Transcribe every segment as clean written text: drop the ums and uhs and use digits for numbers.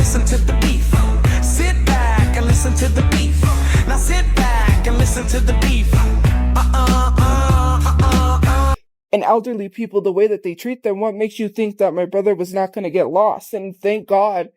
listen to the beef. Sit back and listen to the beef. Now sit back and listen to the beef. And elderly people, the way that they treat them, what makes you think that my brother was not going to get lost? And thank God.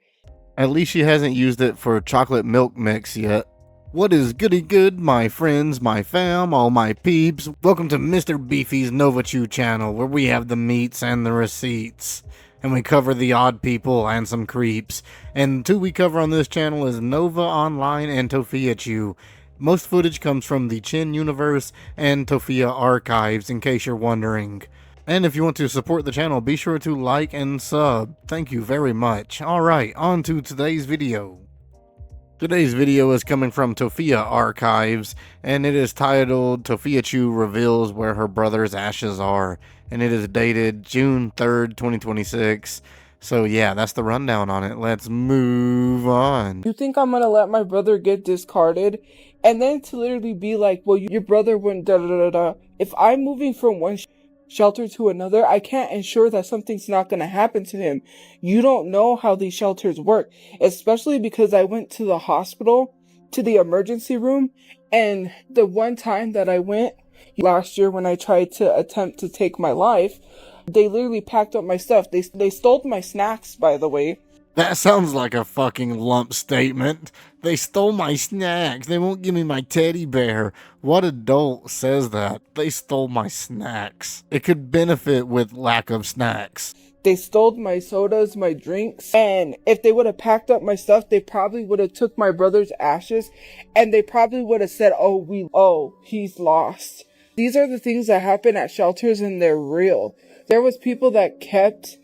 At least she hasn't used it for chocolate milk mix yet. What is goody good, my friends, my fam, all my peeps? Welcome to Mr. Beefy's NovaChu channel, where we have the meats and the receipts. And we cover the odd people and some creeps. And two we cover on this channel is Nova Online and Tophiachu. Most footage comes from the Chin Universe and Tophia Archives, in case you're wondering. And if you want to support the channel, be sure to like and sub. Thank you very much. Alright, on to today's video. Today's video is coming from Tophia Archives, and it is titled Tophiachu Reveals Where Her Brother's Ashes Are, and it is dated June 3rd, 2026. So yeah, that's the rundown on it. Let's move on. You think I'm gonna let my brother get discarded? And then to literally be like, well, your brother wouldn't da-da-da-da. If I'm moving from one shelter to another, I can't ensure that something's not going to happen to him. You don't know how these shelters work, especially because I went to the hospital, to the emergency room, and the one time that I went last year when I tried to attempt to take my life, they literally packed up my stuff. They stole my snacks, by the way. That sounds like a fucking lump statement. They stole my snacks. They won't give me my teddy bear. What adult says that? They stole my snacks. It could benefit with lack of snacks. They stole my sodas, my drinks, and if they would have packed up my stuff, they probably would have took my brother's ashes, and they probably would have said, he's lost. These are the things that happen at shelters, and they're real. There was people that kept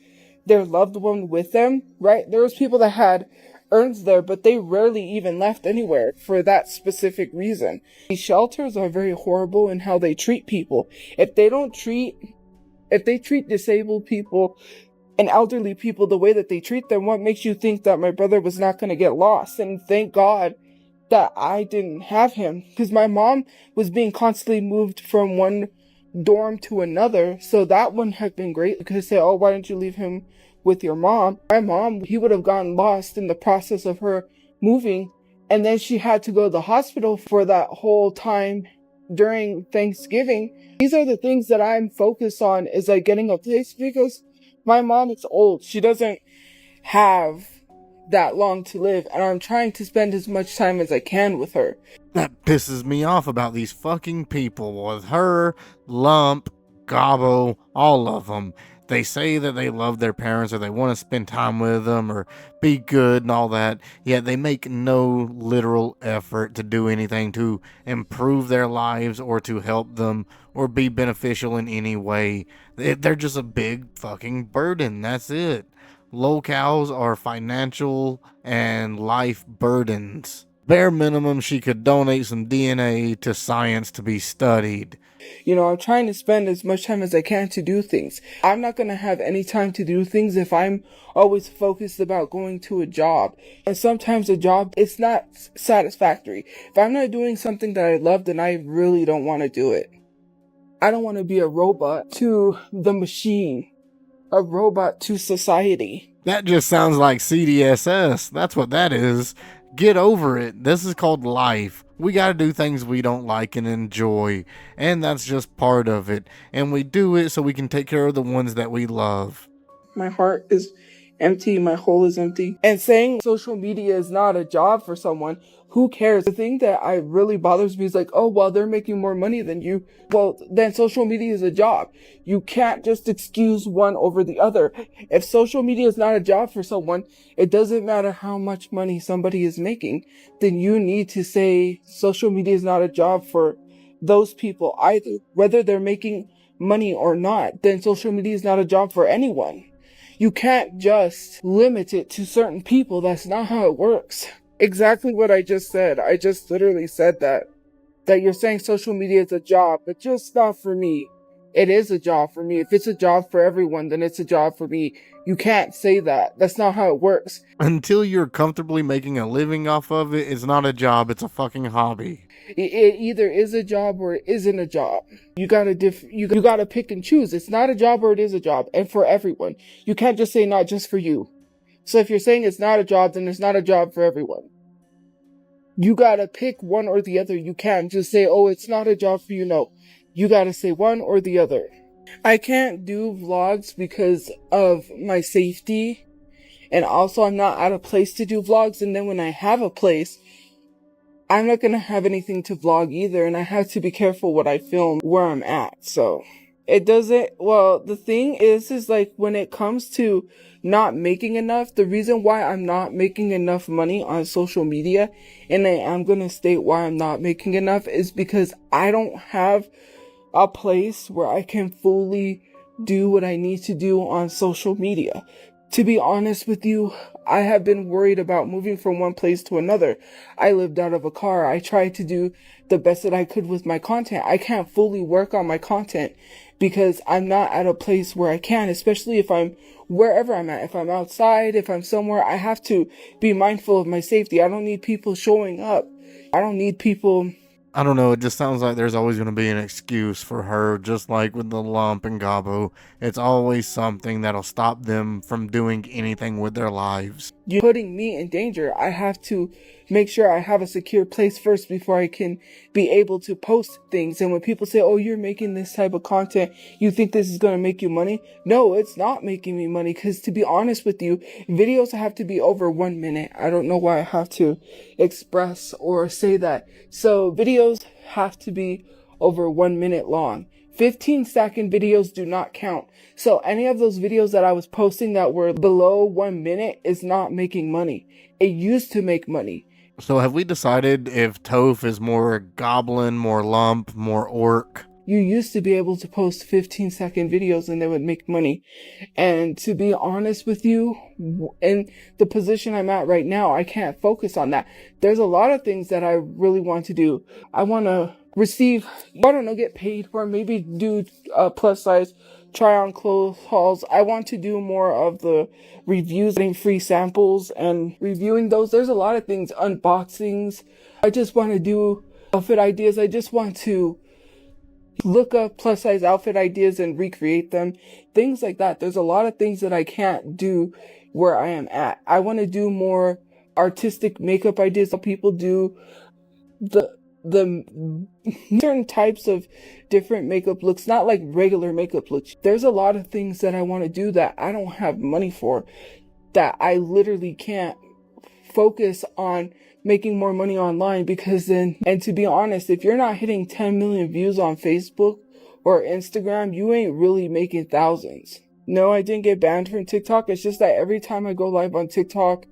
their loved one with them, right? There was people that had urns there, but they rarely even left anywhere for that specific reason. These shelters are very horrible in how they treat people. If they treat disabled people and elderly people the way that they treat them, what makes you think that my brother was not going to get lost? And thank God that I didn't have him, because my mom was being constantly moved from one dorm to another, so that wouldn't have been great, because they say, oh, why don't you leave him with your mom? My mom, he would have gotten lost in the process of her moving, and then she had to go to the hospital for that whole time during Thanksgiving. These are the things that I'm focused on, is like getting a place, because my mom is old. She doesn't have that long to live, and I'm trying to spend as much time as I can with her. That pisses me off about these fucking people with her, Lump, Gobbo, all of them. They say that they love their parents or they want to spend time with them or be good and all that, yet they make no literal effort to do anything to improve their lives or to help them or be beneficial in any way. They're just a big fucking burden, that's it. Lolcows are financial and life burdens. Bare minimum, she could donate some DNA to science to be studied. You know, I'm trying to spend as much time as I can to do things. I'm not going to have any time to do things if I'm always focused about going to a job. And sometimes a job, it's not satisfactory. If I'm not doing something that I love, then I really don't want to do it. I don't want to be a robot to the machine. A robot to society. That just sounds like CDSS. That's what that is. Get over it. This is called life. We gotta do things we don't like and enjoy. And that's just part of it. And we do it so we can take care of the ones that we love. My heart is empty. My hole is empty. And saying social media is not a job for someone, who cares? The thing that really bothers me is like, oh, well, they're making more money than you. Well, then social media is a job. You can't just excuse one over the other. If social media is not a job for someone, it doesn't matter how much money somebody is making. Then you need to say social media is not a job for those people either. Whether they're making money or not, then social media is not a job for anyone. You can't just limit it to certain people. That's not how it works. Exactly what I just said. I just literally said that you're saying social media is a job, but just not for me. It is a job for me. If it's a job for everyone, then it's a job for me. You can't say that. That's not how it works. Until you're comfortably making a living off of it, it's not a job, it's a fucking hobby. It either is a job or it isn't a job. You gotta pick and choose. It's not a job or it is a job, and for everyone. You can't just say not just for you. So if you're saying it's not a job, then it's not a job for everyone. You gotta pick one or the other. You can't just say, oh, it's not a job for you. No, you gotta say one or the other. I can't do vlogs because of my safety. And also I'm not at a place to do vlogs. And then when I have a place, I'm not gonna have anything to vlog either. And I have to be careful what I film where I'm at. So it doesn't, well, the thing is like when it comes to not making enough, the reason why I'm not making enough money on social media, and I am gonna state why I'm not making enough, is because I don't have a place where I can fully do what I need to do on social media. To be honest with you, I have been worried about moving from one place to another. I lived out of a car. I tried to do the best that I could with my content. I can't fully work on my content because I'm not at a place where I can, especially if I'm wherever I'm at. If I'm outside, if I'm somewhere, I have to be mindful of my safety. I don't need people showing up. I don't need people. I don't know, it just sounds like there's always going to be an excuse for her, just like with the lump and Gabo. It's always something that'll stop them from doing anything with their lives. You're putting me in danger. I have to make sure I have a secure place first before I can be able to post things. And when people say, oh, you're making this type of content, you think this is going to make you money? No, it's not making me money, because to be honest with you, videos have to be over 1 minute. I don't know why I have to express or say that. So videos have to be over 1 minute long. 15-second videos do not count. So any of those videos that I was posting that were below 1 minute is not making money. It used to make money. So have we decided if Toph is more goblin, more lump, more orc? You used to be able to post 15-second videos and they would make money. And to be honest with you, in the position I'm at right now, I can't focus on that. There's a lot of things that I really want to do. I want to receive, I don't know, get paid for, maybe do plus size try on clothes hauls. I want to do more of the reviews, getting free samples and reviewing those. There's a lot of things, unboxings. I just want to do outfit ideas. I just want to look up plus size outfit ideas and recreate them. Things like that. There's a lot of things that I can't do where I am at. I want to do more artistic makeup ideas. People do the certain types of different makeup looks, not like regular makeup looks. There's a lot of things that I want to do that I don't have money for, that I literally can't focus on making more money online, because then, and to be honest, if you're not hitting 10 million views on Facebook or Instagram, you ain't really making thousands. No, I didn't get banned from TikTok. It's just that every time I go live on TikTok,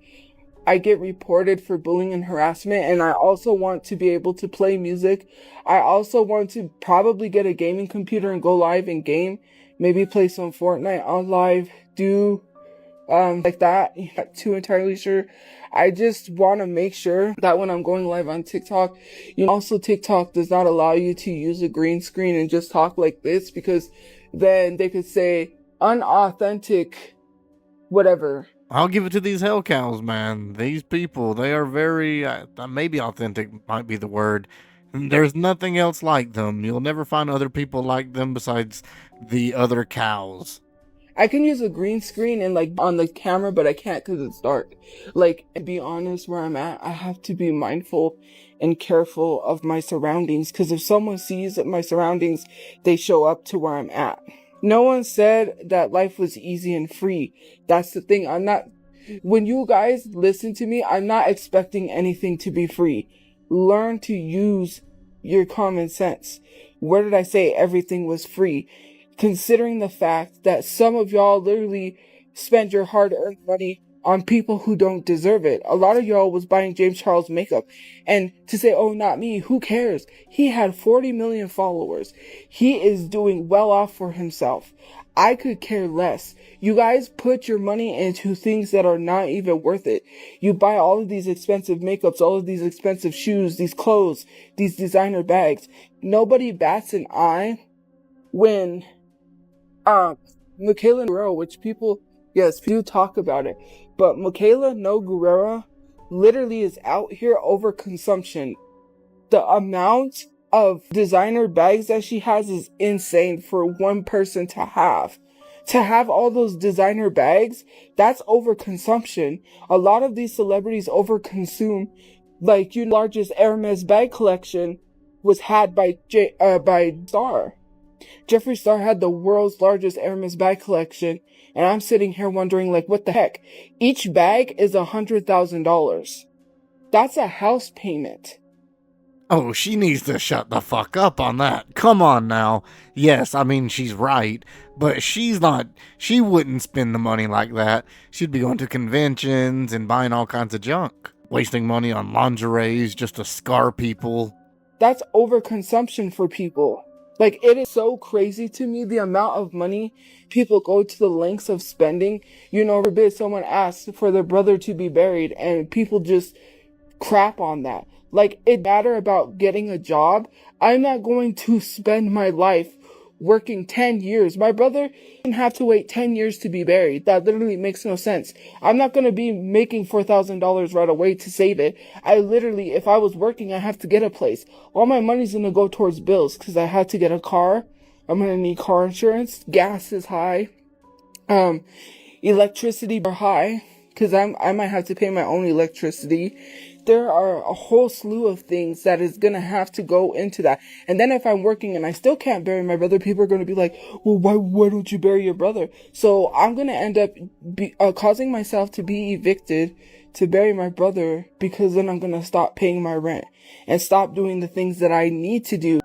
I get reported for bullying and harassment, and I also want to be able to play music. I also want to probably get a gaming computer and go live and game, maybe play some Fortnite on live, do like that. Not too entirely sure. I just want to make sure that when I'm going live on TikTok, also TikTok does not allow you to use a green screen and just talk like this, because then they could say unauthentic whatever. I'll give it to these hell cows, man. These people, they are very, maybe authentic might be the word. There's nothing else like them. You'll never find other people like them besides the other cows. I can use a green screen and like on the camera, but I can't because it's dark. Like, to be honest, where I'm at, I have to be mindful and careful of my surroundings, because if someone sees my surroundings, they show up to where I'm at. No one said that life was easy and free. That's the thing. When you guys listen to me, I'm not expecting anything to be free. Learn to use your common sense. Where did I say everything was free? Considering the fact that some of y'all literally spend your hard-earned money on people who don't deserve it. A lot of y'all was buying James Charles makeup, and to say, oh, not me, who cares? He had 40 million followers. He is doing well off for himself. I could care less. You guys put your money into things that are not even worth it. You buy all of these expensive makeups, all of these expensive shoes, these clothes, these designer bags. Nobody bats an eye when Michaela Guerrero, which people, yes, do talk about it, but Michaela No Guerrero literally is out here over consumption. The amount of designer bags that she has is insane for one person to have. To have all those designer bags, that's overconsumption. A lot of these celebrities overconsume. Like, largest Hermes bag collection was had by Star. Jeffree Star had the world's largest Hermes bag collection, and I'm sitting here wondering, like, what the heck? Each bag is $100,000. That's a house payment. Oh, she needs to shut the fuck up on that. Come on now. Yes, I mean, she's right, but she wouldn't spend the money like that. She'd be going to conventions and buying all kinds of junk. Wasting money on lingeries just to scar people. That's overconsumption for people. Like, it is so crazy to me the amount of money people go to the lengths of spending. Forbid someone asks for their brother to be buried and people just crap on that. Like, it matter about getting a job. I'm not going to spend my life working 10 years. My brother didn't have to wait 10 years to be buried. That literally makes no sense. I'm not going to be making $4,000 right away to save it. If I was working, I have to get a place. All my money's going to go towards bills because I had to get a car. I'm going to need car insurance. Gas is high. Electricity are high because I might have to pay my own electricity. There are a whole slew of things that is going to have to go into that. And then if I'm working and I still can't bury my brother, people are going to be like, well, why don't you bury your brother? So I'm going to end up causing myself to be evicted to bury my brother, because then I'm going to stop paying my rent and stop doing the things that I need to do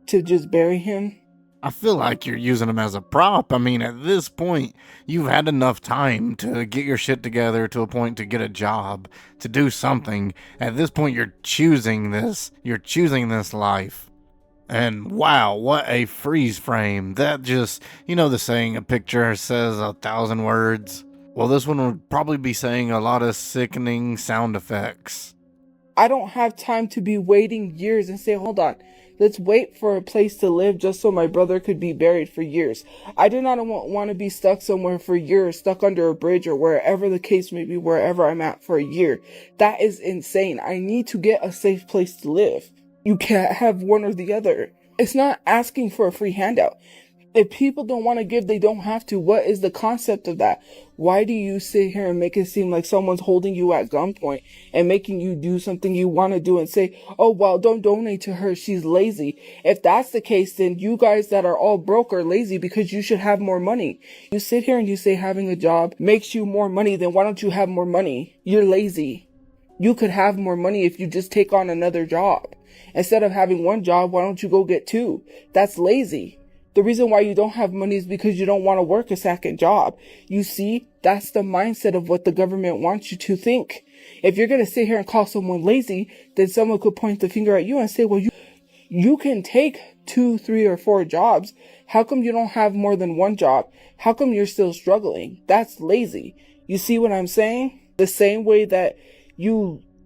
to just bury him. I feel like you're using him as a prop. I mean, at this point, you've had enough time to get your shit together to a point to get a job, to do something. At this point, you're choosing this. You're choosing this life. And wow, what a freeze frame. That just, the saying, a picture says 1,000 words. Well, this one would probably be saying a lot of sickening sound effects. I don't have time to be waiting years and say, hold on, let's wait for a place to live just so my brother could be buried for years. I do not want to be stuck somewhere for years, stuck under a bridge or wherever the case may be, wherever I'm at for a year. That is insane. I need to get a safe place to live. You can't have one or the other. It's not asking for a free handout. If people don't want to give, they don't have to. What is the concept of that? Why do you sit here and make it seem like someone's holding you at gunpoint and making you do something you want to do and say, oh, well, don't donate to her, she's lazy? If that's the case, then you guys that are all broke are lazy because you should have more money. You sit here and you say having a job makes you more money, then why don't you have more money? You're lazy. You could have more money if you just take on another job. Instead of having one job, why don't you go get two? That's lazy. The reason why you don't have money is because you don't want to work a second job. You see, that's the mindset of what the government wants you to think. If you're going to sit here and call someone lazy, then someone could point the finger at you and say, well, you can take 2, 3, or 4 jobs. How come you don't have more than one job? How come you're still struggling? That's lazy. You see what I'm saying? The same way that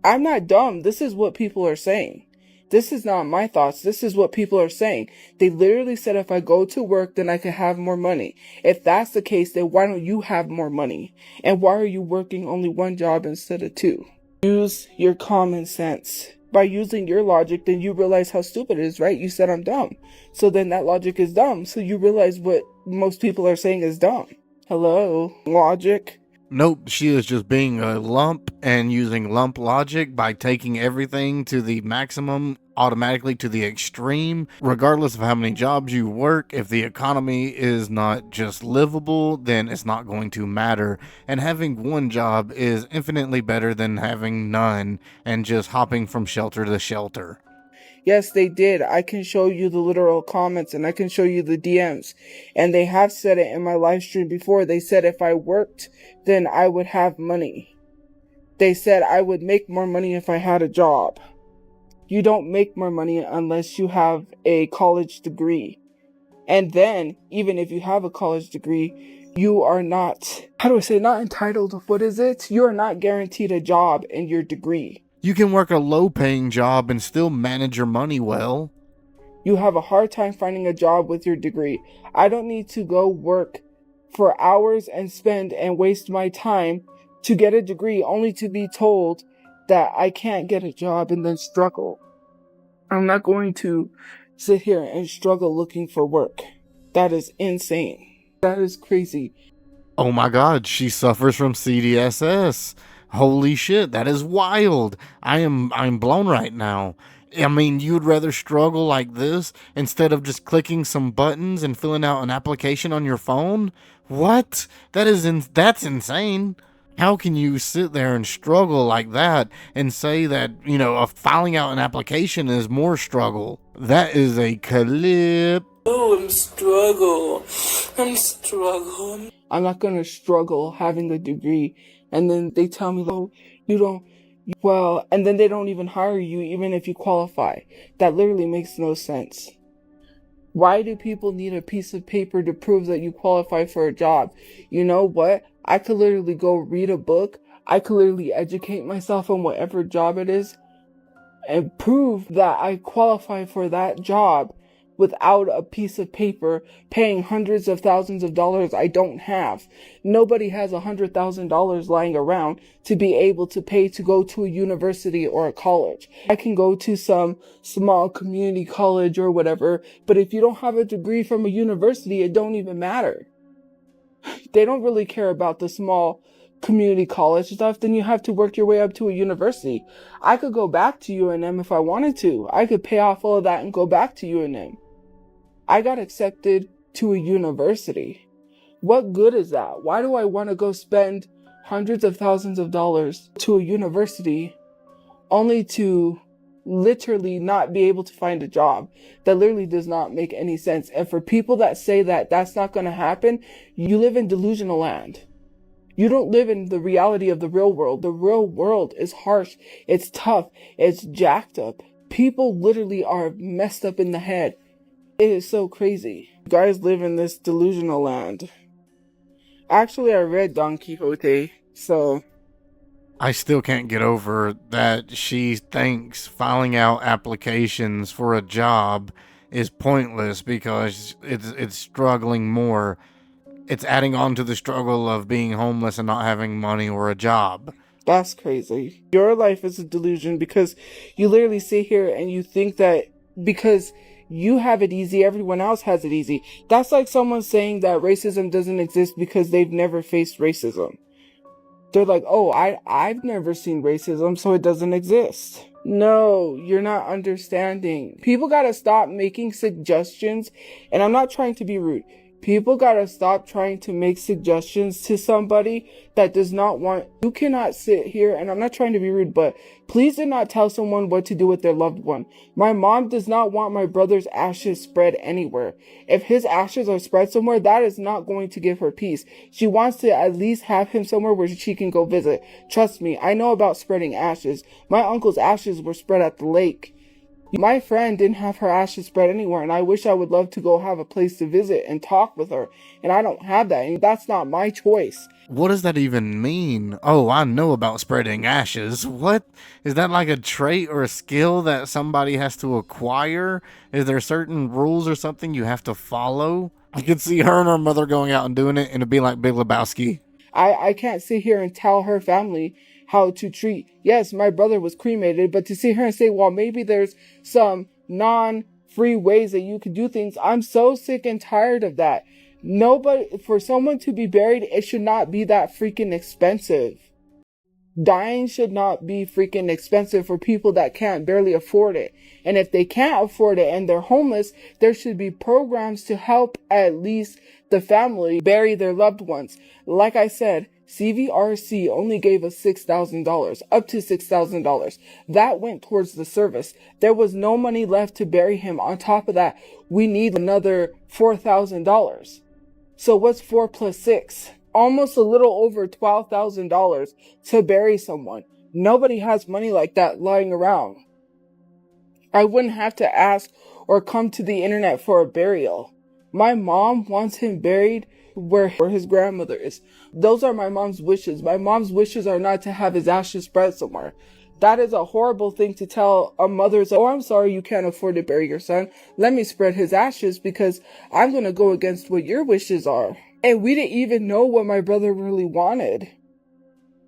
I'm not dumb. This is what people are saying. This is not my thoughts. This is what people are saying. They literally said if I go to work, then I can have more money. If that's the case, then why don't you have more money? And why are you working only one job instead of 2? Use your common sense. By using your logic, then you realize how stupid it is, right? You said I'm dumb. So then that logic is dumb. So you realize what most people are saying is dumb. Hello? Logic? Nope, she is just being a lump and using lump logic by taking everything to the maximum, automatically to the extreme. Regardless of how many jobs you work, if the economy is not just livable, then it's not going to matter. And having one job is infinitely better than having none and just hopping from shelter to shelter. Yes, they did. I can show you the literal comments and I can show you the DMs. And they have said it in my live stream before. They said if I worked, then I would have money. They said I would make more money if I had a job. You don't make more money unless you have a college degree. And then, even if you have a college degree, you are not, not entitled. What is it? You are not guaranteed a job in your degree. You can work a low-paying job and still manage your money well. You have a hard time finding a job with your degree. I don't need to go work for hours and spend and waste my time to get a degree only to be told that I can't get a job and then struggle. I'm not going to sit here and struggle looking for work. That is insane. That is crazy. Oh my god, she suffers from CDSS. Holy shit, that is wild. I'm blown right now. I mean, you'd rather struggle like this instead of just clicking some buttons and filling out an application on your phone? What? That's insane. How can you sit there and struggle like that and say that, filing out an application is more struggle? That is a clip. Oh, I'm struggling. I'm not gonna struggle having a degree. And then they tell me, oh, you don't, well, and then they don't even hire you even if you qualify. That literally makes no sense. Why do people need a piece of paper to prove that you qualify for a job? You know what? I could literally go read a book. I could literally educate myself on whatever job it is and prove that I qualify for that job without a piece of paper paying hundreds of thousands of dollars I don't have. Nobody has $100,000 lying around to be able to pay to go to a university or a college. I can go to some small community college or whatever, but if you don't have a degree from a university, it don't even matter. They don't really care about the small community college stuff. Then you have to work your way up to a university. I could go back to UNM if I wanted to. I could pay off all of that and go back to UNM. I got accepted to a university. What good is that? Why do I want to go spend hundreds of thousands of dollars to a university only to literally not be able to find a job? That literally does not make any sense. And for people that say that that's not going to happen, you live in delusional land. You don't live in the reality of the real world. The real world is harsh. It's tough. It's jacked up. People literally are messed up in the head. It is so crazy. You guys live in this delusional land. Actually, I read Don Quixote, so I still can't get over that she thinks filing out applications for a job is pointless because it's struggling more. It's adding on to the struggle of being homeless and not having money or a job. that's crazy. Your life is a delusion because you literally sit here and you think that because you have it easy, everyone else has it easy. That's like someone saying that racism doesn't exist because they've never faced racism. They're like, oh, I've never seen racism, so it doesn't exist. No, you're not understanding. People gotta stop making suggestions, and I'm not trying to be rude. People gotta stop trying to make suggestions to somebody that does not want. You cannot sit here, and I'm not trying to be rude, but please do not tell someone what to do with their loved one. My mom does not want my brother's ashes spread anywhere. If his ashes are spread somewhere, that is not going to give her peace. She wants to at least have him somewhere where she can go visit. Trust me, I know about spreading ashes. My uncle's ashes were spread at the lake. My friend didn't have her ashes spread anywhere, and I wish I would love to go have a place to visit and talk with her, and I don't have that, and that's not my choice. What does that even mean? Oh, I know about spreading ashes. What? Is that like a trait or a skill that somebody has to acquire? Is there certain rules or something you have to follow? I could see her and her mother going out and doing it, and it'd be like Big Lebowski. I can't sit here and tell her family how to treat. Yes, my brother was cremated, but to sit here and say, well, maybe there's some non-free ways that you could do things. I'm so sick and tired of that. Nobody, for someone to be buried, it should not be that freaking expensive. Dying should not be freaking expensive for people that can't barely afford it. And if they can't afford it and they're homeless, there should be programs to help at least the family bury their loved ones. Like I said, CVRC only gave us $6,000, up to $6,000. That went towards the service. There was no money left to bury him. On top of that, we need another $4,000. So what's 4 plus 6? Almost a little over $12,000 to bury someone. Nobody has money like that lying around. I wouldn't have to ask or come to the internet for a burial. My mom wants him buried where his grandmother is. Those are my mom's wishes. My mom's wishes are not to have his ashes spread somewhere. That is a horrible thing to tell a mother. Oh, I'm sorry you can't afford to bury your son. Let me spread his ashes because I'm going to go against what your wishes are. And we didn't even know what my brother really wanted.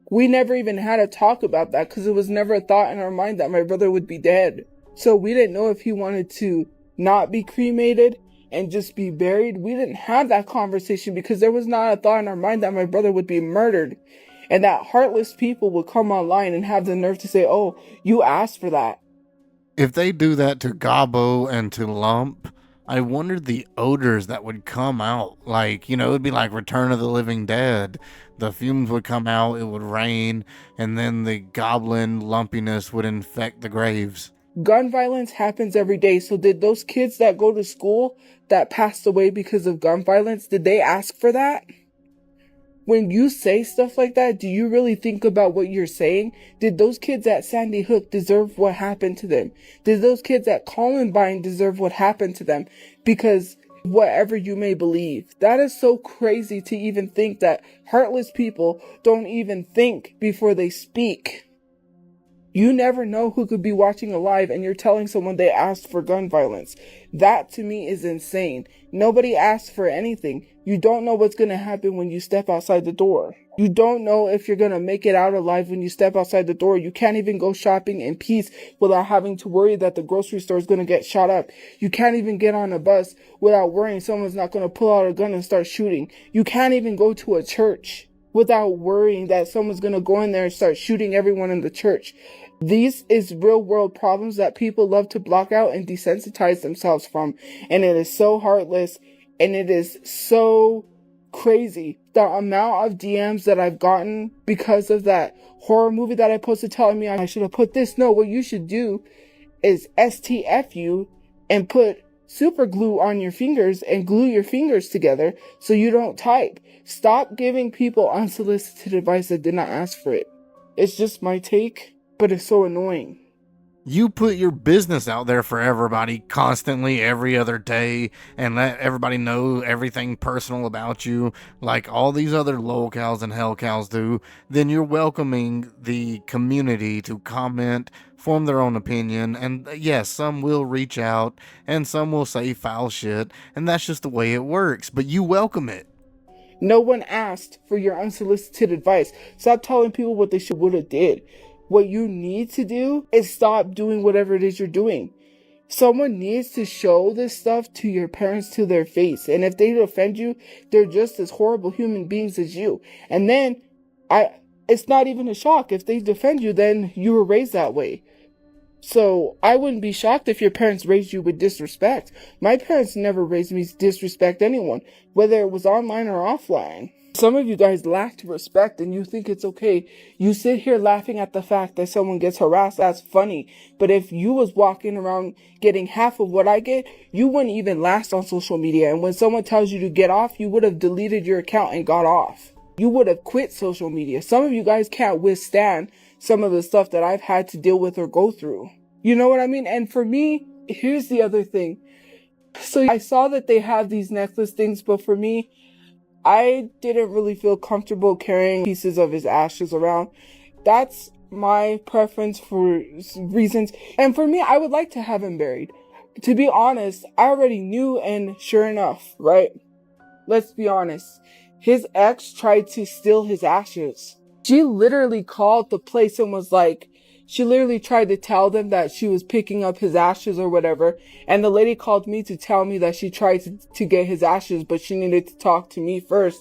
We never even had a talk about that because it was never a thought in our mind that my brother would be dead. So we didn't know if he wanted to not be cremated and just be buried, we didn't have that conversation because there was not a thought in our mind that my brother would be murdered. And that heartless people would come online and have the nerve to say, oh, you asked for that. If they do that to Gobbo and to Lump, I wondered the odors that would come out. Like, you know, it'd be like Return of the Living Dead. The fumes would come out, it would rain, and then the goblin lumpiness would infect the graves. Gun violence happens every day. So did those kids that go to school that passed away because of gun violence, did they ask for that? When you say stuff like that, do you really think about what you're saying? Did those kids at Sandy Hook deserve what happened to them? Did those kids at Columbine deserve what happened to them? Because whatever you may believe, that is so crazy to even think that heartless people don't even think before they speak. You never know who could be watching live and you're telling someone they asked for gun violence. That to me is insane. Nobody asked for anything. You don't know what's going to happen when you step outside the door. You don't know if you're going to make it out alive when you step outside the door. You can't even go shopping in peace without having to worry that the grocery store is going to get shot up. You can't even get on a bus without worrying someone's not going to pull out a gun and start shooting. You can't even go to a church without worrying that someone's going to go in there and start shooting everyone in the church. These is real world problems that people love to block out and desensitize themselves from. And it is so heartless and it is so crazy. The amount of DMs that I've gotten because of that horror movie that I posted telling me I should have put this. No, what you should do is STFU and put super glue on your fingers and glue your fingers together so you don't type. Stop giving people unsolicited advice that did not ask for it. It's just my take. But it's so annoying. You put your business out there for everybody constantly every other day and let everybody know everything personal about you like all these other lolcows and hellcows do, then you're welcoming the community to comment, form their own opinion, and yes, some will reach out and some will say foul shit, and that's just the way it works, but you welcome it. No one asked for your unsolicited advice. Stop telling people what they should would have did. What you need to do is stop doing whatever it is you're doing. Someone needs to show this stuff to your parents to their face. And if they offend you, they're just as horrible human beings as you. And then it's not even a shock. If they defend you, then you were raised that way. So I wouldn't be shocked if your parents raised you with disrespect. My parents never raised me to disrespect anyone, whether it was online or offline. Some of you guys lack respect and you think it's okay. You sit here laughing at the fact that someone gets harassed. That's funny. But if you was walking around getting half of what I get, you wouldn't even last on social media. And when someone tells you to get off, you would have deleted your account and got off. You would have quit social media. Some of you guys can't withstand some of the stuff that I've had to deal with or go through. You know what I mean? And for me, here's the other thing. So I saw that they have these necklace things, but for me, I didn't really feel comfortable carrying pieces of his ashes around. That's my preference for reasons. And for me, I would like to have him buried. To be honest, I already knew, and sure enough, right? Let's be honest. His ex tried to steal his ashes. She literally called the place and was like, she literally tried to tell them that she was picking up his ashes or whatever. And the lady called me to tell me that she tried to get his ashes, but she needed to talk to me first.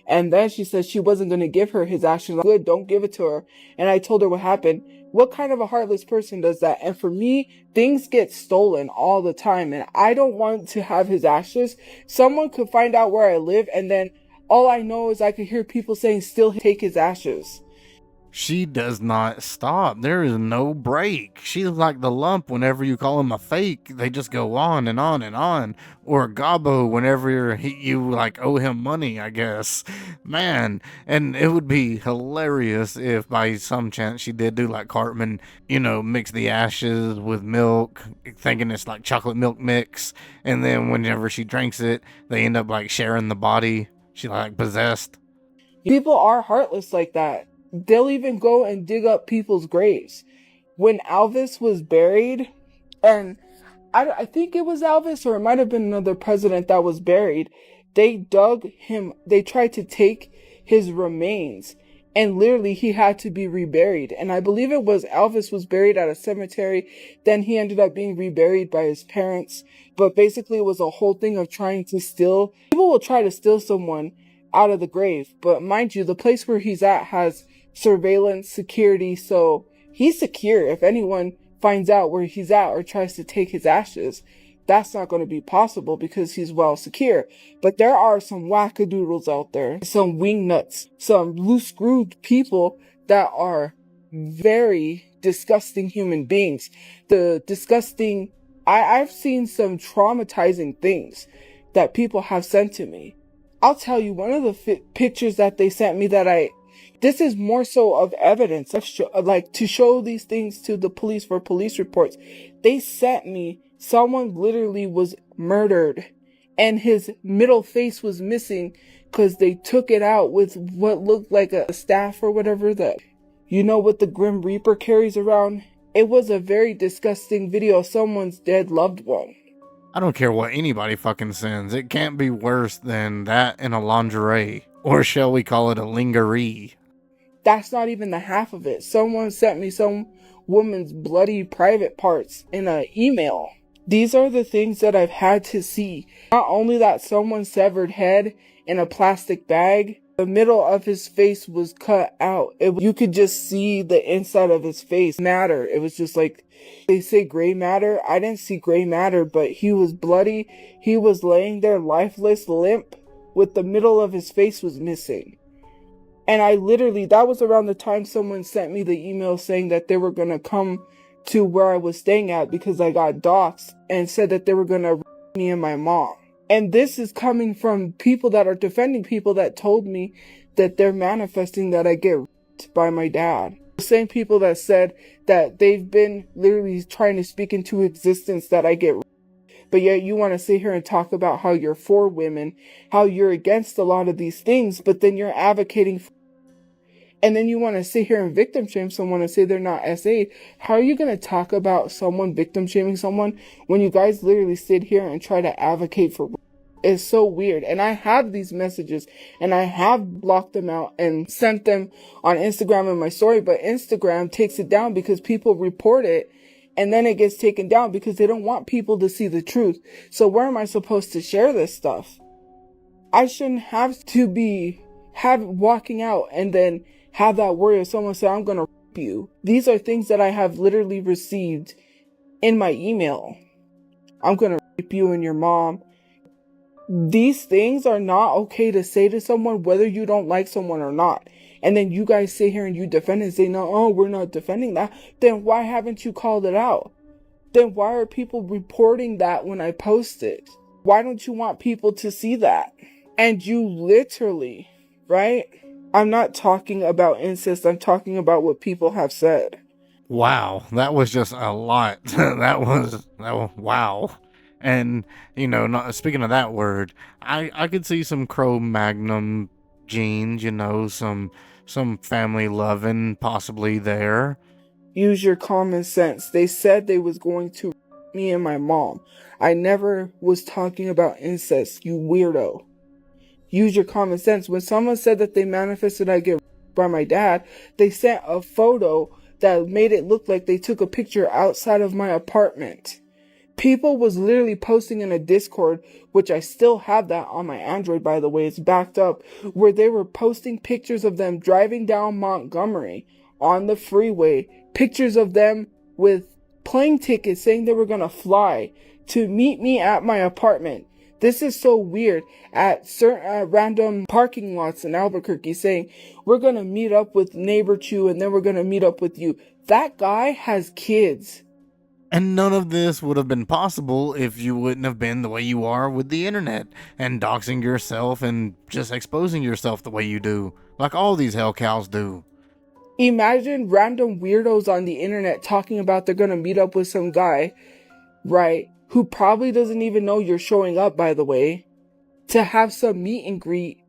And then she said she wasn't going to give her his ashes. Good, don't give it to her. And I told her what happened. What kind of a heartless person does that? And for me, things get stolen all the time. And I don't want to have his ashes. Someone could find out where I live. And then all I know is I could hear people saying, still take his ashes. She does not stop. There is no break. She's like the Lump whenever you call him a fake. They just go on and on and on. Or Gobbo whenever you like owe him money, I guess. Man, and it would be hilarious if by some chance she did do like Cartman, you know, mix the ashes with milk, thinking it's like chocolate milk mix. And then whenever she drinks it, they end up like sharing the body. She like possessed. People are heartless like that. They'll even go and dig up people's graves. When Elvis was buried, and I think it was Elvis or it might have been another president that was buried, they dug him, they tried to take his remains And literally he had to be reburied. And I believe it was Elvis was buried at a cemetery. Then he ended up being reburied by his parents. But basically it was a whole thing of trying to steal. People will try to steal someone out of the grave. But mind you, the place where he's at has surveillance, security. So he's secure. If anyone finds out where he's at or tries to take his ashes, that's not going to be possible because he's well secure. But there are some wackadoodles out there, some wingnuts, some loose-screwed people that are very disgusting human beings. I've seen some traumatizing things that people have sent to me. I'll tell you, one of the pictures that they sent me this is more so of evidence, like to show these things to the police for police reports. They sent me someone literally was murdered and his middle face was missing because they took it out with what looked like a staff or whatever what the Grim Reaper carries around. It was a very disgusting video of someone's dead loved one. I don't care what anybody fucking sends. It can't be worse than that in a lingerie. Or shall we call it a lingerie? That's not even the half of it. Someone sent me some woman's bloody private parts in an email. These are the things that I've had to see. Not only that someone's severed head in a plastic bag, the middle of his face was cut out. You could just see the inside of his face. Matter. It was just like, they say gray matter. I didn't see gray matter, but he was bloody. He was laying there lifeless, limp, with the middle of his face was missing. And that was around the time someone sent me the email saying that they were going to come to where I was staying at because I got doxxed and said that they were going to me and my mom. And this is coming from people that are defending people that told me that they're manifesting that I get by my dad. The same people that said that they've been literally trying to speak into existence that I get. But yet you want to sit here and talk about how you're for women, how you're against a lot of these things, but then you're advocating for. And then you want to sit here and victim shame someone and say they're not SA. How are you going to talk about someone victim shaming someone when you guys literally sit here and try to advocate for? It's so weird. And I have these messages and I have blocked them out and sent them on Instagram in my story, but Instagram takes it down because people report it and then it gets taken down because they don't want people to see the truth. So where am I supposed to share this stuff? I shouldn't have to be walking out and then have that worry of someone say, I'm going to rape you. These are things that I have literally received in my email. I'm going to rape you and your mom. These things are not okay to say to someone, whether you don't like someone or not. And then you guys sit here and you defend it and say, no, we're not defending that. Then why haven't you called it out? Then why are people reporting that when I post it? Why don't you want people to see that? And you literally, right? I'm not talking about incest. I'm talking about what people have said. Wow, that was just a lot. that was wow. And, speaking of that word, I could see some Cro-Magnon genes, some family loving possibly there. Use your common sense. They said they was going to me and my mom. I never was talking about incest, you weirdo. Use your common sense. When someone said that they manifested I get by my dad, they sent a photo that made it look like they took a picture outside of my apartment. People was literally posting in a Discord, which I still have that on my Android, by the way, it's backed up, where they were posting pictures of them driving down Montgomery on the freeway, pictures of them with plane tickets saying they were going to fly to meet me at my apartment. This is so weird. At certain random parking lots in Albuquerque saying, we're going to meet up with MrBeefy-NovaChu and then we're going to meet up with you. That guy has kids. And none of this would have been possible if you wouldn't have been the way you are with the internet and doxing yourself and just exposing yourself the way you do, like all these hell cows do. Imagine random weirdos on the internet talking about they're going to meet up with some guy, right, who probably doesn't even know you're showing up, by the way, to have some meet and greet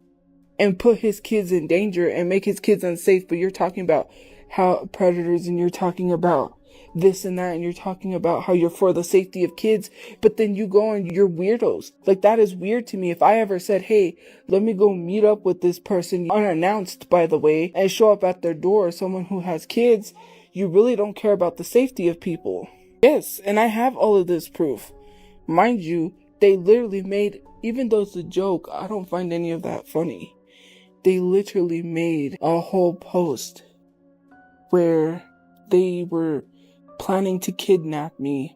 and put his kids in danger and make his kids unsafe. But you're talking about how predators and you're talking about this and that, and you're talking about how you're for the safety of kids, but then you go and you're weirdos. Like, that is weird to me. If I ever said, hey, let me go meet up with this person, unannounced, by the way, and show up at their door, someone who has kids, you really don't care about the safety of people. Yes, and I have all of this proof. Mind you, they literally made, even though it's a joke, I don't find any of that funny. They literally made a whole post where they were planning to kidnap me.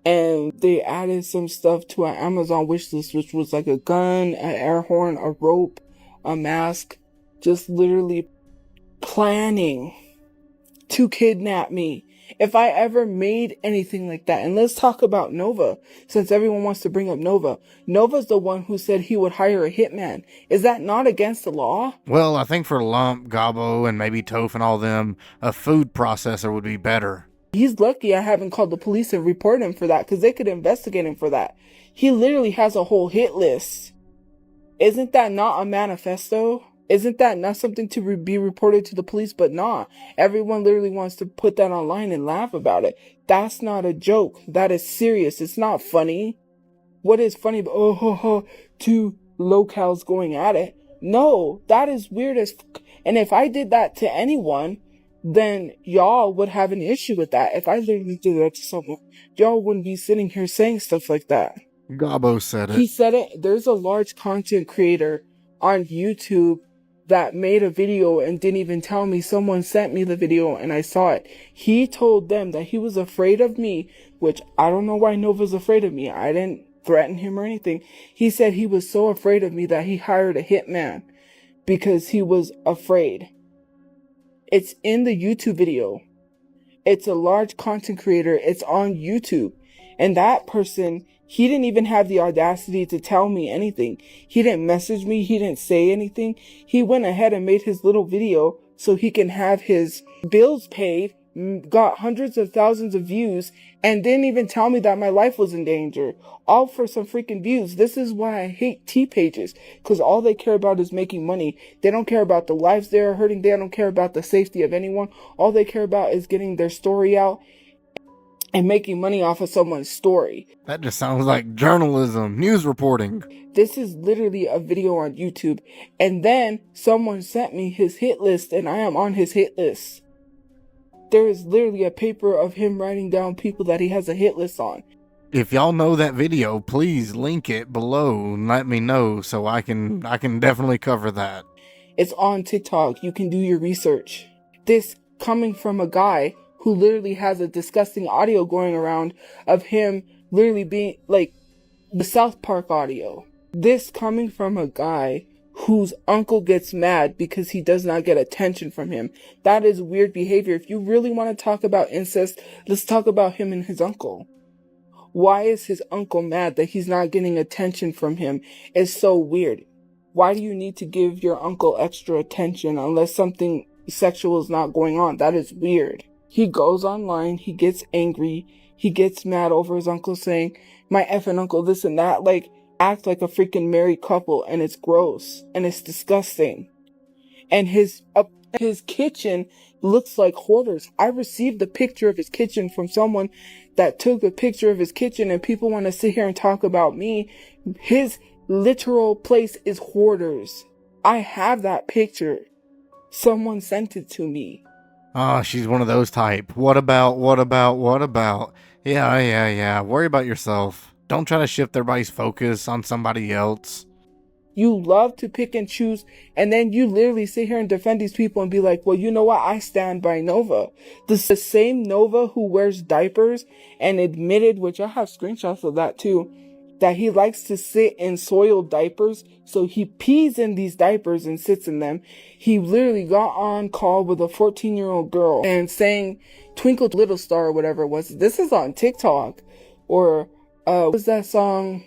And they added some stuff to our Amazon wishlist, which was like a gun, an air horn, a rope, a mask. Just literally planning to kidnap me. If I ever made anything like that, and let's talk about Nova, since everyone wants to bring up Nova. Nova's the one who said he would hire a hitman. Is that not against the law? Well, I think for Lump, Gabo, and maybe Toph and all them, a food processor would be better. He's lucky I haven't called the police and reported him for that, because they could investigate him for that. He literally has a whole hit list. Isn't that not a manifesto? Isn't that not something to be reported to the police? But nah, everyone literally wants to put that online and laugh about it. That's not a joke. That is serious. It's not funny. What is funny about, two lolcows going at it? No, that is weird as fuck. And if I did that to anyone, then y'all would have an issue with that. If I literally did that to someone, y'all wouldn't be sitting here saying stuff like that. Gabo said it. He said it. There's a large content creator on YouTube that made a video and didn't even tell me. Someone sent me the video and I saw it. He told them that he was afraid of me, which I don't know why Nova's afraid of me. I didn't threaten him or anything. He said he was so afraid of me that he hired a hitman because he was afraid. It's in the YouTube video. It's a large content creator. It's on YouTube. And that person, he didn't even have the audacity to tell me anything. He didn't message me. He didn't say anything. He went ahead and made his little video so he can have his bills paid, got hundreds of thousands of views, and didn't even tell me that my life was in danger. All for some freaking views. This is why I hate T pages, because all they care about is making money. They don't care about the lives they are hurting. They don't care about the safety of anyone. All they care about is getting their story out and making money off of someone's story. That just sounds like journalism, news reporting. This is literally a video on YouTube. And then someone sent me his hit list and I am on his hit list. There is literally a paper of him writing down people that he has a hit list on. If y'all know that video, please link it below and let me know so I can definitely cover that. It's on TikTok. You can do your research. This coming from a guy who literally has a disgusting audio going around of him literally being like the South Park audio. This coming from a guy whose uncle gets mad because he does not get attention from him. That is weird behavior. If you really want to talk about incest, let's talk about him and his uncle. Why is his uncle mad that he's not getting attention from him? It's so weird. Why do you need to give your uncle extra attention unless something sexual is not going on? That is weird. He goes online, he gets angry, he gets mad over his uncle saying, my effing uncle, this and that, like, act like a freaking married couple, and it's gross, and it's disgusting. And his kitchen looks like hoarders. I received a picture of his kitchen from someone that took a picture of his kitchen, and people want to sit here and talk about me. His literal place is hoarders. I have that picture. Someone sent it to me. Oh, she's one of those type. What about? Yeah. Worry about yourself. Don't try to shift everybody's focus on somebody else. You love to pick and choose, and then you literally sit here and defend these people and be like, well, you know what? I stand by Nova. The same Nova who wears diapers and admitted, which I have screenshots of that too, that he likes to sit in soiled diapers. So he pees in these diapers and sits in them. He literally got on call with a 14-year-old girl and sang Twinkle Little Star or whatever it was. This is on TikTok. Or, what was that song?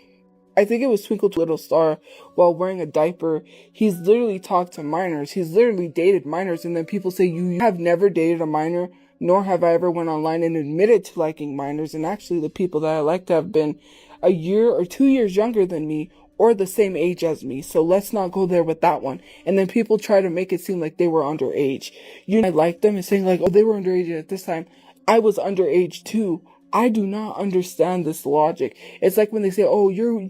I think it was Twinkle Little Star while wearing a diaper. He's literally talked to minors. He's literally dated minors. And then people say, you have never dated a minor, nor have I ever went online and admitted to liking minors. And actually the people that I like to have been a year or 2 years younger than me or the same age as me. So let's not go there with that one. And then people try to make it seem like they were underage. I like them and saying like, oh, they were underage at this time. I was underage too. I do not understand this logic. It's like when they say, oh, you're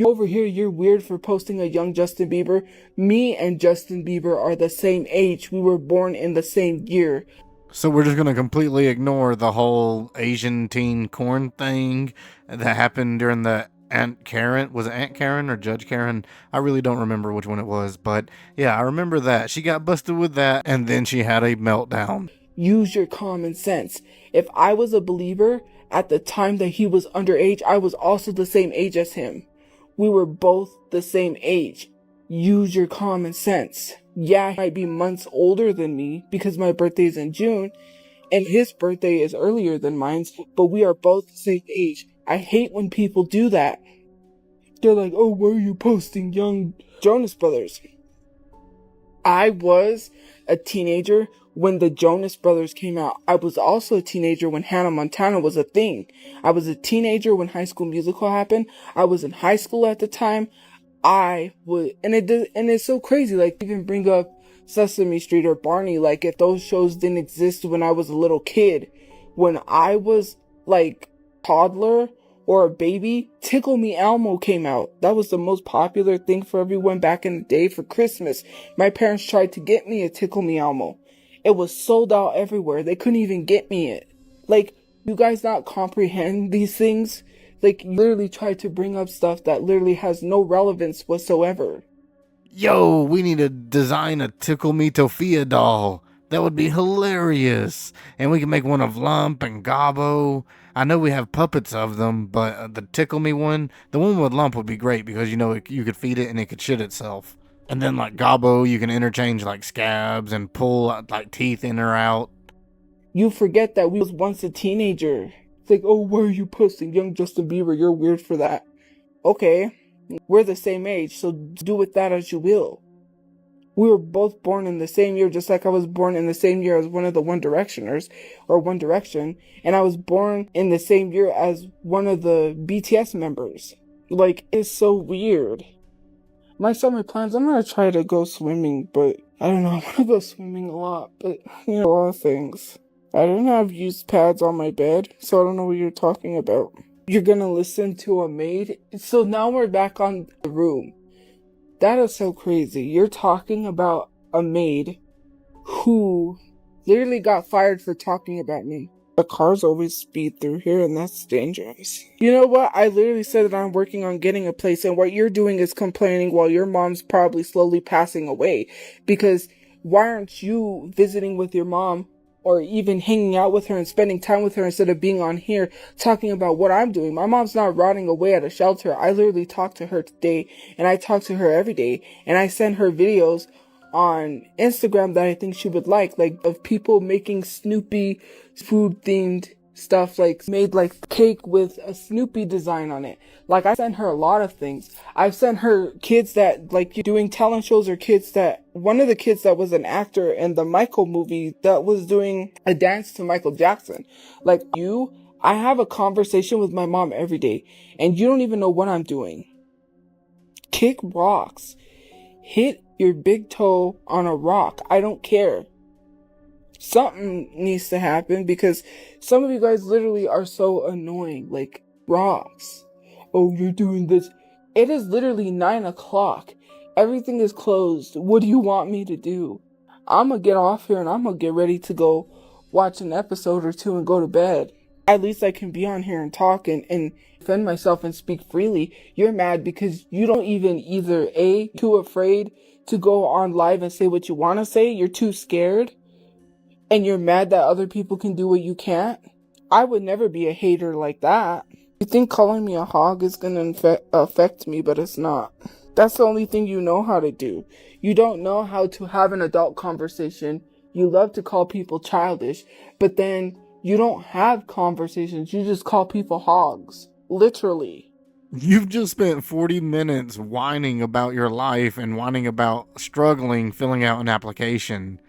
over here, you're weird for posting a young Justin Bieber. Me and Justin Bieber are the same age. We were born in the same year. So we're just going to completely ignore the whole Asian teen corn thing that happened during the Aunt Karen. Was it Aunt Karen or Judge Karen? I really don't remember which one it was. But yeah, I remember that. She got busted with that and then she had a meltdown. Use your common sense. If I was a believer at the time that he was underage, I was also the same age as him. We were both the same age. Use your common sense. Yeah, he might be months older than me because my birthday is in June and his birthday is earlier than mine, but we are both the same age. I hate when people do that. They're like, oh, why are you posting young Jonas Brothers? I was a teenager when the Jonas Brothers came out. I was also a teenager when Hannah Montana was a thing. I was a teenager when High School Musical happened. I was in high school at the time. And it's so crazy. Like, even bring up Sesame Street or Barney. Like, if those shows didn't exist when I was a little kid, when I was like toddler or a baby, Tickle Me Elmo came out. That was the most popular thing for everyone back in the day for Christmas. My parents tried to get me a Tickle Me Elmo. It was sold out everywhere. They couldn't even get me it. Like, you guys not comprehend these things? Like, you literally try to bring up stuff that literally has no relevance whatsoever. Yo, we need to design a Tickle Me Tophia doll. That would be hilarious. And we can make one of Lump and Gobbo. I know we have puppets of them, but the Tickle Me one, the one with Lump would be great because, you know, you could feed it and it could shit itself. And then like Gobbo, you can interchange like scabs and pull like teeth in or out. You forget that we was once a teenager. It's like, oh, why are you posting young Justin Bieber? You're weird for that. Okay, we're the same age, so do with that as you will. We were both born in the same year, just like I was born in the same year as one of the One Directioners, or One Direction, and I was born in the same year as one of the BTS members. Like, it's so weird. My summer plans, I'm gonna try to go swimming, but I don't know, I wanna go swimming a lot, but, you know, a lot of things. I don't have used pads on my bed, so I don't know what you're talking about. You're gonna listen to a maid? So now we're back on the room. That is so crazy. You're talking about a maid who literally got fired for talking about me. The cars always speed through here, and that's dangerous. You know what? I literally said that I'm working on getting a place, and what you're doing is complaining while your mom's probably slowly passing away. Because why aren't you visiting with your mom or even hanging out with her and spending time with her instead of being on here talking about what I'm doing? My mom's not rotting away at a shelter. I literally talked to her today, and I talk to her every day, and I send her videos on Instagram that I think she would like of people making Snoopy food themed stuff, like made like cake with a Snoopy design on it. Like, I sent her a lot of things. I've sent her kids that like doing talent shows, or kids that, one of the kids that was an actor in the Michael movie that was doing a dance to Michael Jackson. Like, I have a conversation with my mom every day, and you don't even know what I'm doing. Kick rocks. Hit your big toe on a rock. I don't care. Something needs to happen, because some of you guys literally are so annoying. Like, rocks. Oh, you're doing this. It is literally 9 o'clock. Everything is closed. What do you want me to do? I'm gonna get off here and I'm gonna get ready to go watch an episode or two and go to bed. At least I can be on here and talk and defend myself and speak freely. You're mad because you don't even either too afraid to go on live and say what you want to say. You're too scared. And you're mad that other people can do what you can't. I would never be a hater like that. You think calling me a hog is going to affect me, but it's not. That's the only thing you know how to do. You don't know how to have an adult conversation. You love to call people childish, but then you don't have conversations. You just call people hogs. Literally. You've just spent 40 minutes whining about your life and whining about struggling filling out an application.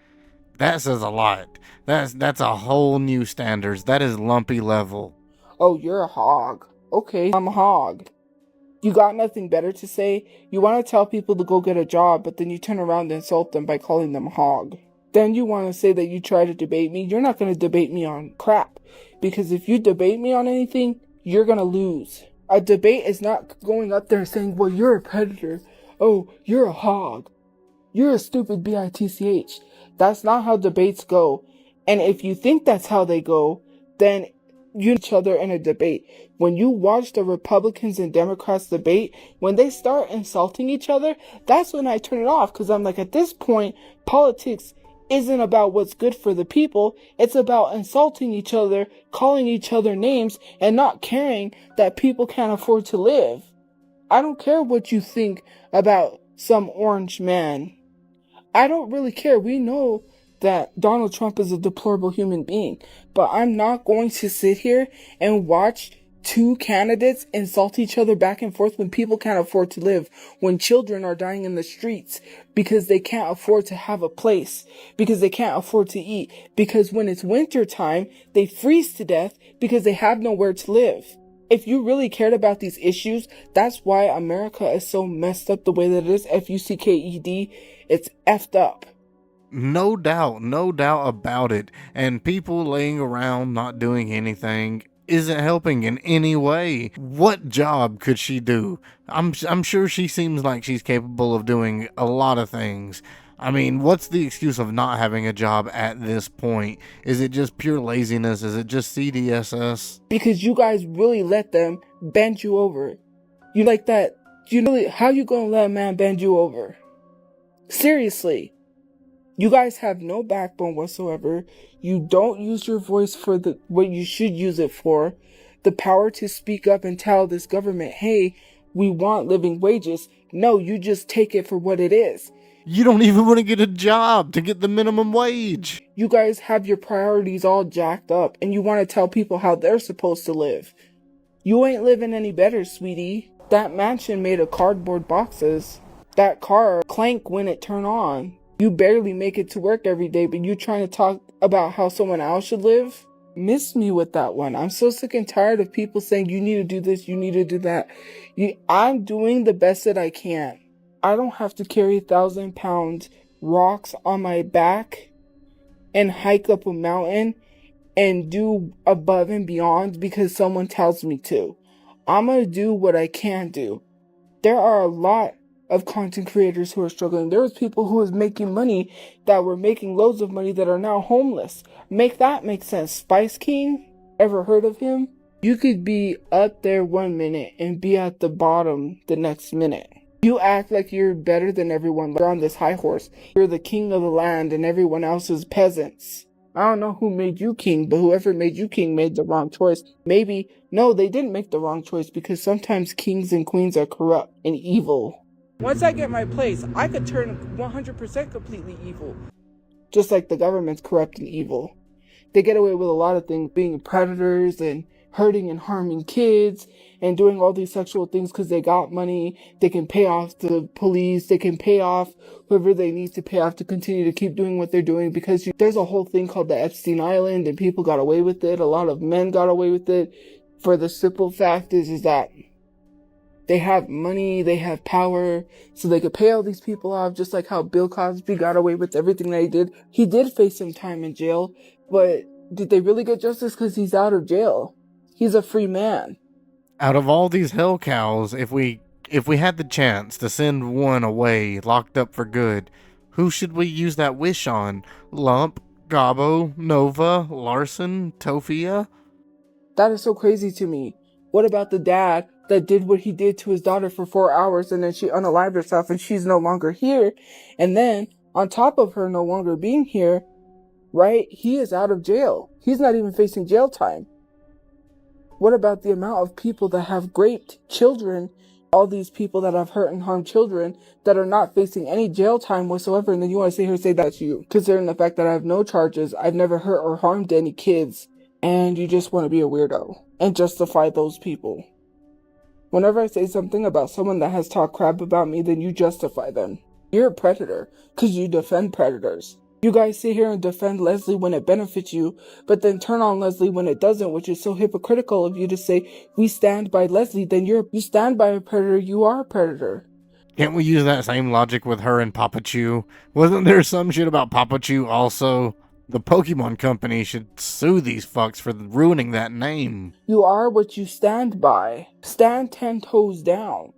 That says a lot. That's a whole new standards. That is lumpy level. Oh, you're a hog. Okay, I'm a hog. You got nothing better to say? You want to tell people to go get a job, but then you turn around and insult them by calling them a hog. Then you want to say that you try to debate me. You're not going to debate me on crap. Because if you debate me on anything, you're going to lose. A debate is not going up there saying, well, you're a predator. Oh, you're a hog. You're a stupid bitch. That's not how debates go. And if you think that's how they go, then you each other in a debate. When you watch the Republicans and Democrats debate, when they start insulting each other, that's when I turn it off. Because I'm like, at this point, politics isn't about what's good for the people. It's about insulting each other, calling each other names, and not caring that people can't afford to live. I don't care what you think about some orange man. I don't really care. We know that Donald Trump is a deplorable human being, but I'm not going to sit here and watch two candidates insult each other back and forth when people can't afford to live, when children are dying in the streets because they can't afford to have a place, because they can't afford to eat, because when it's winter time, they freeze to death because they have nowhere to live. If you really cared about these issues, that's why America is so messed up the way that it is. Fucked. It's effed up. No doubt about it. And people laying around not doing anything isn't helping in any way. What job could she do? I'm sure she seems like she's capable of doing a lot of things. I mean, what's the excuse of not having a job at this point? Is it just pure laziness? Is it just CDSS? Because you guys really let them bend you over. You like that? How you gonna let a man bend you over? Seriously. You guys have no backbone whatsoever. You don't use your voice for what you should use it for. The power to speak up and tell this government, hey, we want living wages. No, you just take it for what it is. You don't even want to get a job to get the minimum wage. You guys have your priorities all jacked up and you want to tell people how they're supposed to live. You ain't living any better, sweetie. That mansion made of cardboard boxes. That car clank when it turn on. You barely make it to work every day, but you trying to talk about how someone else should live? Miss me with that one. I'm so sick and tired of people saying you need to do this, you need to do that. I'm doing the best that I can. I don't have to carry 1,000-pound rocks on my back and hike up a mountain and do above and beyond because someone tells me to. I'm going to do what I can do. There are a lot of content creators who are struggling. There was people who was making money that were making loads of money that are now homeless. Make that make sense. Spice King, ever heard of him? You could be up there 1 minute and be at the bottom the next minute. You act like you're better than everyone. You're on this high horse. You're the king of the land and everyone else is peasants. I don't know who made you king, but whoever made you king made the wrong choice. No, they didn't make the wrong choice because sometimes kings and queens are corrupt and evil. Once I get my place, I could turn 100% completely evil. Just like the government's corrupt and evil. They get away with a lot of things, being predators and hurting and harming kids and doing all these sexual things because they got money. They can pay off the police. They can pay off whoever they need to pay off to continue to keep doing what they're doing because there's a whole thing called the Epstein Island and people got away with it. A lot of men got away with it. For the simple fact is that they have money, they have power, so they could pay all these people off, just like how Bill Cosby got away with everything that he did. He did face some time in jail, but did they really get justice because he's out of jail? He's a free man. Out of all these hell cows, if we had the chance to send one away, locked up for good, who should we use that wish on? Lump, Gobbo, Nova, Larson, Tophia? That is so crazy to me. What about the dad that did what he did to his daughter for 4 hours and then she unalived herself and she's no longer here? And then, on top of her no longer being here, right, he is out of jail. He's not even facing jail time. What about the amount of people that have raped children, all these people that have hurt and harmed children that are not facing any jail time whatsoever, and then you want to sit here and say that's you, considering the fact that I have no charges, I've never hurt or harmed any kids, and you just want to be a weirdo and justify those people. Whenever I say something about someone that has talked crap about me, then you justify them. You're a predator, because you defend predators. You guys sit here and defend Leslie when it benefits you, but then turn on Leslie when it doesn't, which is so hypocritical of you to say, we stand by Leslie, then you stand by a predator, you are a predator. Can't we use that same logic with her and Papachu? Wasn't there some shit about Papachu also? The Pokemon Company should sue these fucks for ruining that name. You are what you stand by. Stand 10 toes down.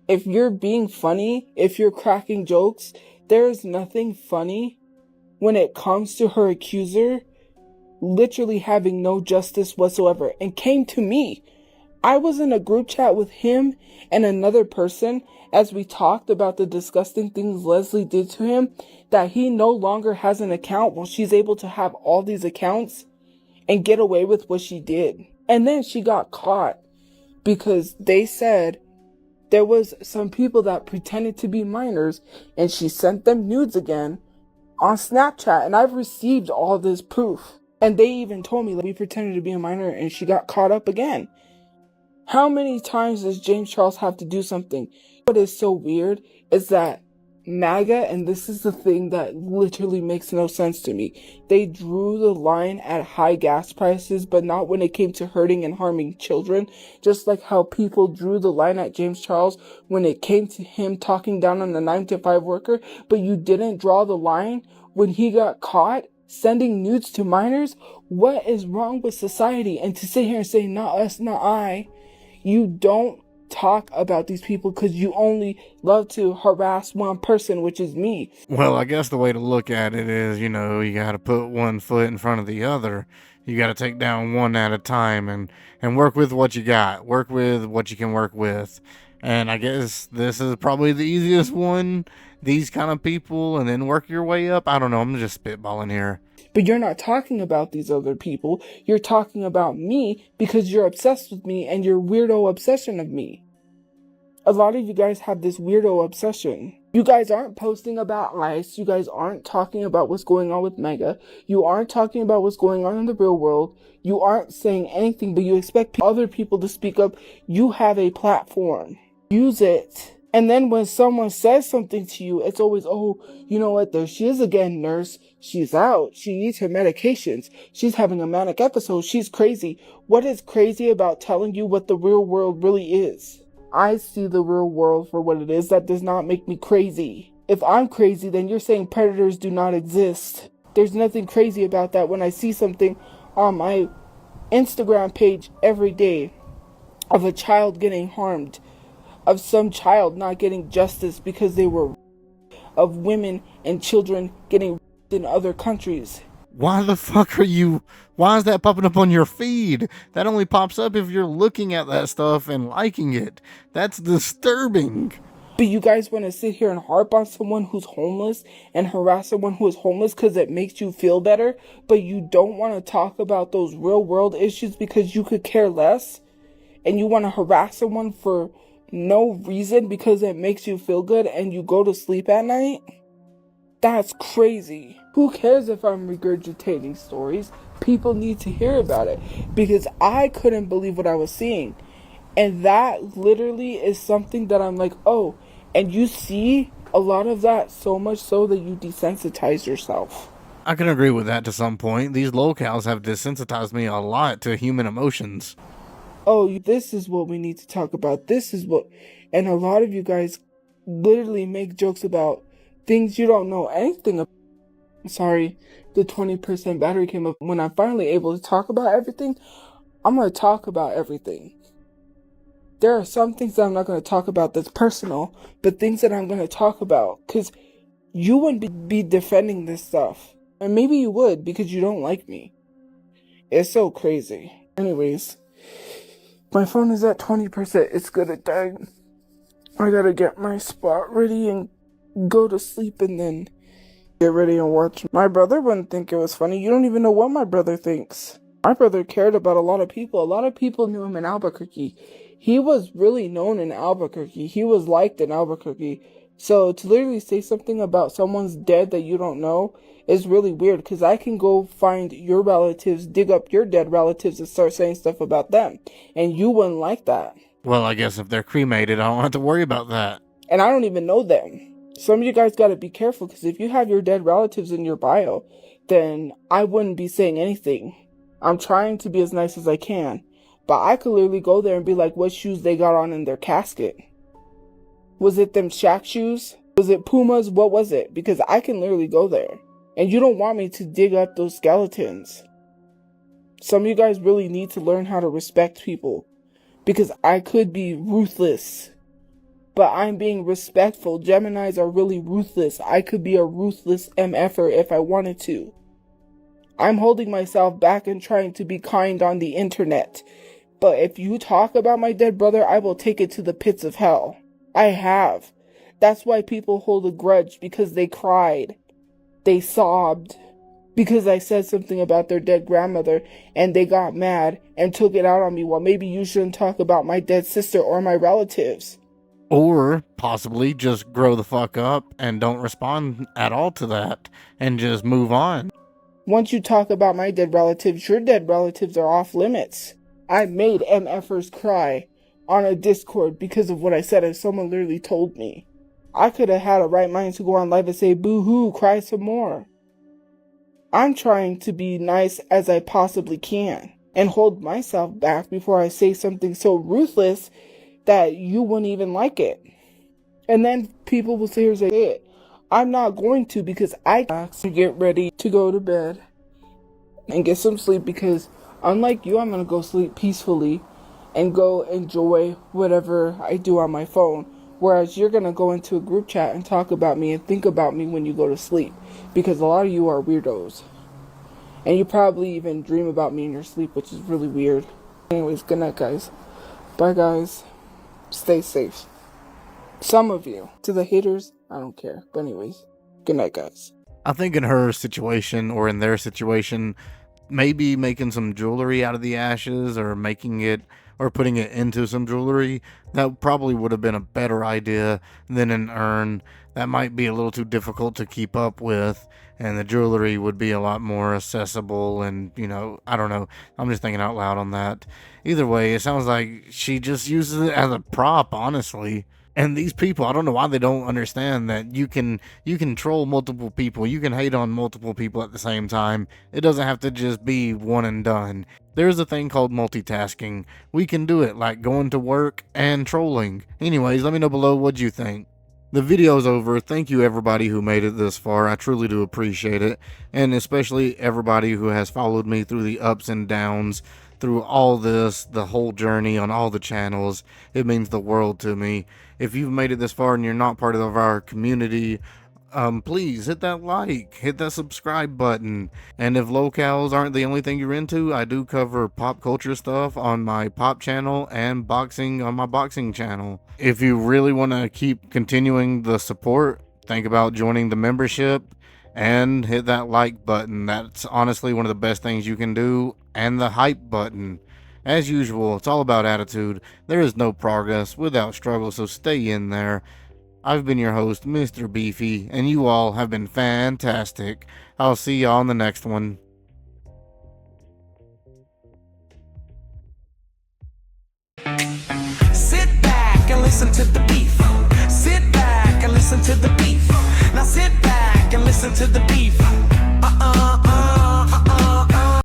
If you're being funny, if you're cracking jokes, there is nothing funny when it comes to her accuser literally having no justice whatsoever and came to me. I was in a group chat with him and another person as we talked about the disgusting things Leslie did to him, that he no longer has an account while she's able to have all these accounts and get away with what she did. And then she got caught because they said there was some people that pretended to be minors and she sent them nudes again on Snapchat, and I've received all this proof. And they even told me that we pretended to be a minor and she got caught up again. How many times does James Charles have to do something? What is so weird is that MAGA, and this is the thing that literally makes no sense to me, they drew the line at high gas prices, but not when it came to hurting and harming children. Just like how people drew the line at James Charles when it came to him talking down on the 9-to-5 worker, but you didn't draw the line when he got caught sending nudes to minors. What is wrong with society? And to sit here and say, not us, not I. You don't talk about these people because you only love to harass one person, which is me. Well, I guess the way to look at it is, you gotta put one foot in front of the other. You gotta take down one at a time and work with what you got. Work with what you can work with. And I guess this is probably the easiest one, these kind of people, and then work your way up. I don't know, I'm just spitballing here. But you're not talking about these other people. You're talking about me because you're obsessed with me and your weirdo obsession of me. A lot of you guys have this weirdo obsession. You guys aren't posting about ICE. You guys aren't talking about what's going on with Mega. You aren't talking about what's going on in the real world. You aren't saying anything, but you expect other people to speak up. You have a platform. Use it. And then when someone says something to you, it's always, oh, you know what? There she is again, nurse. She's out. She needs her medications. She's having a manic episode. She's crazy. What is crazy about telling you what the real world really is? I see the real world for what it is. That does not make me crazy. If I'm crazy, then you're saying predators do not exist. There's nothing crazy about that when I see something on my Instagram page every day of a child getting harmed, of some child not getting justice because they were, of women and children getting in other countries. Why is that popping up on your feed? That only pops up if you're looking at that stuff and liking it. That's disturbing. But you guys want to sit here and harp on someone who's homeless and harass someone who is homeless because it makes you feel better, but you don't want to talk about those real world issues because you could care less, and you want to harass someone for no reason because it makes you feel good and you go to sleep at night? That's crazy. Who cares if I'm regurgitating stories? People need to hear about it because I couldn't believe what I was seeing. And that literally is something that I'm like, oh, and you see a lot of that, so much so that you desensitize yourself. I can agree with that to some point. These lolcows have desensitized me a lot to human emotions. Oh, this is what we need to talk about. This is what, and a lot of you guys literally make jokes about things you don't know anything about. Sorry, the 20% battery came up. When I'm finally able to talk about everything, I'm going to talk about everything. There are some things that I'm not going to talk about that's personal, but things that I'm going to talk about, because you wouldn't be defending this stuff. And maybe you would because you don't like me. It's so crazy. Anyways, my phone is at 20%. It's gonna die. I gotta get my spot ready and go to sleep and then get ready and watch. My brother wouldn't think it was funny. You don't even know what my brother thinks. My brother cared about a lot of people. A lot of people knew him in Albuquerque. He was really known in Albuquerque. He was liked in Albuquerque. So to literally say something about someone's dead that you don't know is really weird, because I can go find your relatives, dig up your dead relatives and start saying stuff about them. And you wouldn't like that. Well, I guess if they're cremated, I don't have to worry about that. And I don't even know them. Some of you guys got to be careful, because if you have your dead relatives in your bio, then I wouldn't be saying anything. I'm trying to be as nice as I can. But I could literally go there and be like, what shoes they got on in their casket. Was it them Shaq shoes? Was it Pumas? What was it? Because I can literally go there. And you don't want me to dig up those skeletons. Some of you guys really need to learn how to respect people. Because I could be ruthless. But I'm being respectful. Geminis are really ruthless. I could be a ruthless MFer if I wanted to. I'm holding myself back and trying to be kind on the internet. But if you talk about my dead brother, I will take it to the pits of hell. I have. That's why people hold a grudge, because they cried. They sobbed. Because I said something about their dead grandmother, and they got mad and took it out on me. Well, maybe you shouldn't talk about my dead sister or my relatives. Or possibly just grow the fuck up and don't respond at all to that and just move on. Once you talk about my dead relatives, your dead relatives are off limits. I made MFers cry on a Discord because of what I said, and someone literally told me. I could have had a right mind to go on live and say, boo-hoo, cry some more. I'm trying to be nice as I possibly can and hold myself back before I say something so ruthless that you wouldn't even like it. And then people will sit here and say it. I'm not going to, because I have to get ready to go to bed and get some sleep, because unlike you, I'm going to go sleep peacefully and go enjoy whatever I do on my phone. Whereas you're going to go into a group chat and talk about me and think about me when you go to sleep, because a lot of you are weirdos. And you probably even dream about me in your sleep, which is really weird. Anyways, good night, guys. Bye, guys. Stay safe. Some of you. To the haters, I don't care. But anyways, good night, guys. I think in her situation, or in their situation, maybe making some jewelry out of the ashes, or making it, or putting it into some jewelry, that probably would have been a better idea than an urn. That might be a little too difficult to keep up with, and the jewelry would be a lot more accessible, and, you know, I don't know. I'm just thinking out loud on that. Either way, it sounds like she just uses it as a prop, honestly. And these people, I don't know why they don't understand that you can troll multiple people. You can hate on multiple people at the same time. It doesn't have to just be one and done. There's a thing called multitasking. We can do it, like going to work and trolling. Anyways, let me know below what you think. The video's over. Thank you everybody who made it this far. I truly do appreciate it. And especially everybody who has followed me through the ups and downs, through all this, the whole journey on all the channels. It means the world to me. If you've made it this far and you're not part of our community, please hit that like, hit that subscribe button. And if lolcows aren't the only thing you're into, I do cover pop culture stuff on my pop channel and boxing on my boxing channel. If you really want to keep continuing the support, think about joining the membership and hit that like button. That's honestly one of the best things you can do. And the hype button. As usual, it's all about attitude. There is no progress without struggle, so stay in there. I've been your host, Mr. Beefy, and you all have been fantastic. I'll see y'all on the next one. Sit back and listen to the beef. Sit back and listen to the beef. Now sit back and listen to the beef.